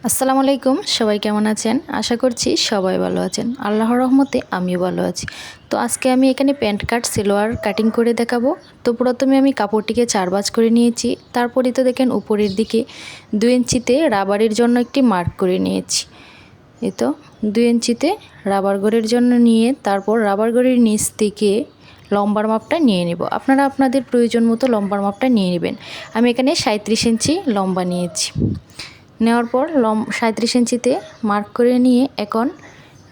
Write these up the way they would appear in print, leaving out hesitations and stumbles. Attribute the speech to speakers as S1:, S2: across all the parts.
S1: আসসালামু আলাইকুম, সবাই কেমন আছেন? আশা করছি সবাই ভালো আছেন। আল্লাহর রহমতে আমিও ভালো আছি। তো আজকে আমি এখানে প্যান্ট কাট সালোয়ার কাটিং করে দেখাবো। তো প্রথমে আমি কাপড়টিকে 4 ভাঁজ করে নিয়েছি। তারপরে তো দেখেন উপরের দিকে 2 ইঞ্চিতে রাবারের জন্য একটি মার্ক করে নিয়েছি। এই তো 2 ইঞ্চিতে রাবার গড়ের জন্য নিয়ে তারপর রাবার গড়ের নিচ থেকে লম্বার মাপটা নিয়ে নেব। আপনারা আপনাদের প্রয়োজন মতো লম্বার মাপটা নিয়ে নেবেন। আমি এখানে 37 ইঞ্চি লম্বা নিয়েছি। নেওয়ার পর 37 ইঞ্চিতে মার্ক করে নিয়ে এখন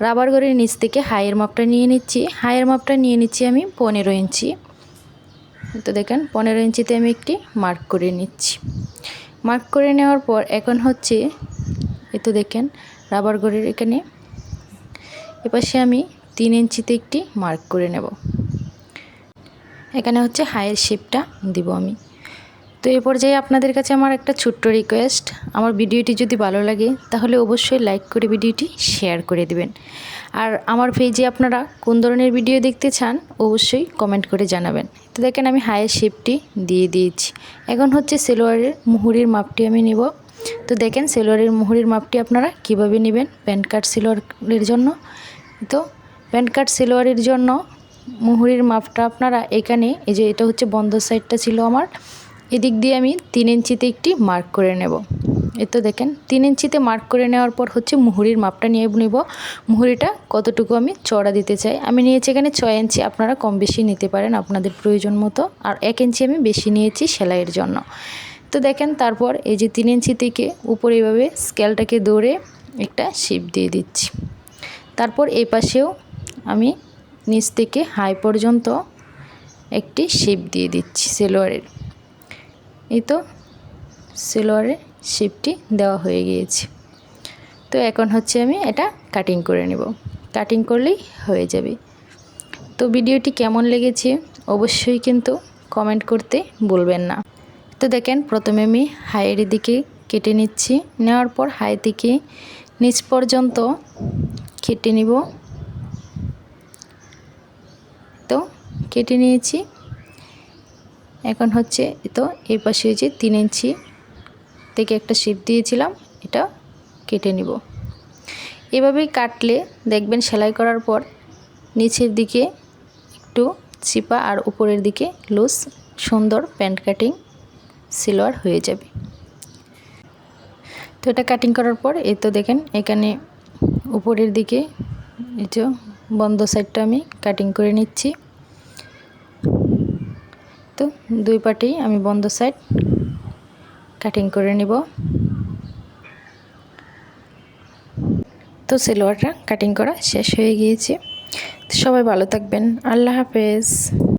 S1: রাবার গড়ের নিচ থেকে হাইয়ের মাপটা নিয়ে নিচ্ছি। হাইয়ের মাপটা নিয়ে নিচ্ছি আমি 15 ইঞ্চি। তো দেখেন 15 ইঞ্চিতে আমি একটি মার্ক করে নিচ্ছি। মার্ক করে নেওয়ার পর এখন হচ্ছে তো দেখেন রাবার গড়ের এখানে এপাশে আমি 3 ইঞ্চিতে একটি মার্ক করে নেব। এখানে হচ্ছে হাইয়ের শেপটা দিব আমি। তো এই পর্যায়ে আপনাদের কাছে আমার একটা ছোট্ট রিকোয়েস্ট, আমার ভিডিওটি যদি ভালো লাগে তাহলে অবশ্যই লাইক করে ভিডিওটি শেয়ার করে দিবেন। আর আমার পেজে আপনারা কোন ধরনের ভিডিও দেখতে চান অবশ্যই কমেন্ট করে জানাবেন। তো দেখেন আমি হাইয়ের শেপটি দিয়ে দিয়েছি। এখন হচ্ছে সালোয়ারের মুহুরির মাপটি আমি নেব। তো দেখেন সালোয়ারের মুহুরির মাপটি আপনারা কিভাবে নেবেন প্যান্ট কাট সালোয়ারের জন্য। তো প্যান্ট কাট সালোয়ারের জন্য মুহুরির মাপটা আপনারা এখানে এই যে এটা হচ্ছে বন্ধ সাইডটা ছিল আমার, এদিক দিয়ে আমি 3 ইঞ্চিতে একটি মার্ক করে নেব। এই তো দেখেন 3 ইঞ্চিতে মার্ক করে নেওয়ার পর হচ্ছে মুহুরির মাপটা নিয়ে নেব। মুহুরিটা কতটুকু আমি চড়া দিতে চাই, আমি নিয়েছি এখানে 6 ইঞ্চি, আপনারা কম বেশি নিতে পারেন আপনাদের প্রয়োজন মতো। আর 1 ইঞ্চি আমি বেশি নিয়েছি সেলাইয়ের জন্য। তো দেখেন তারপর এই যে 3 ইঞ্চি থেকে উপরে এইভাবে স্কেলটাকে দৌড়ে একটা শেপ দিয়ে দিচ্ছি। তারপর এই পাশেও আমি নিচ থেকে হাই পর্যন্ত একটি শেপ দিয়ে দিচ্ছি সালোয়ারের। এই তো সালোয়ারের শেপটি দেওয়া হয়ে গিয়েছে। তো এখন হচ্ছে আমি এটা কাটিং করে নেব। কাটিং করলেই হয়ে যাবে। তো ভিডিওটি কেমন লেগেছে অবশ্যই কিন্তু কমেন্ট করতে ভুলবেন না। তো দেখেন প্রথমে আমি হাইয়ের দিকে কেটে নিচ্ছি। নেওয়ার পর হাই থেকে নিচ পর্যন্ত কেটে নিব। তো কেটে নিয়েছি। এখন হচ্ছে তো এই পাশে যে 3 ইঞ্চি থেকে একটা শেপ দিয়েছিলাম এটা কেটে নিব। এভাবেই কাটলে দেখবেন সেলাই করার পর নিচের দিকে একটু চিপা আর উপরের দিকে লুজ সুন্দর প্যান্ট কাটিং সালোয়ার হয়ে যাবে। তো এটা কাটিং করার পর এই তো দেখেন এখানে উপরের দিকে এই যে বন্ধ সাইডটা আমি কাটিং করে নিচ্ছি। তো দুই পাটেই আমি বন্ধ সাইড কাটিং করে নিব। তো সালোয়ারটা কাটিং করা শেষ হয়ে গিয়েছে। সবাই ভালো থাকবেন। আল্লাহ হাফেজ।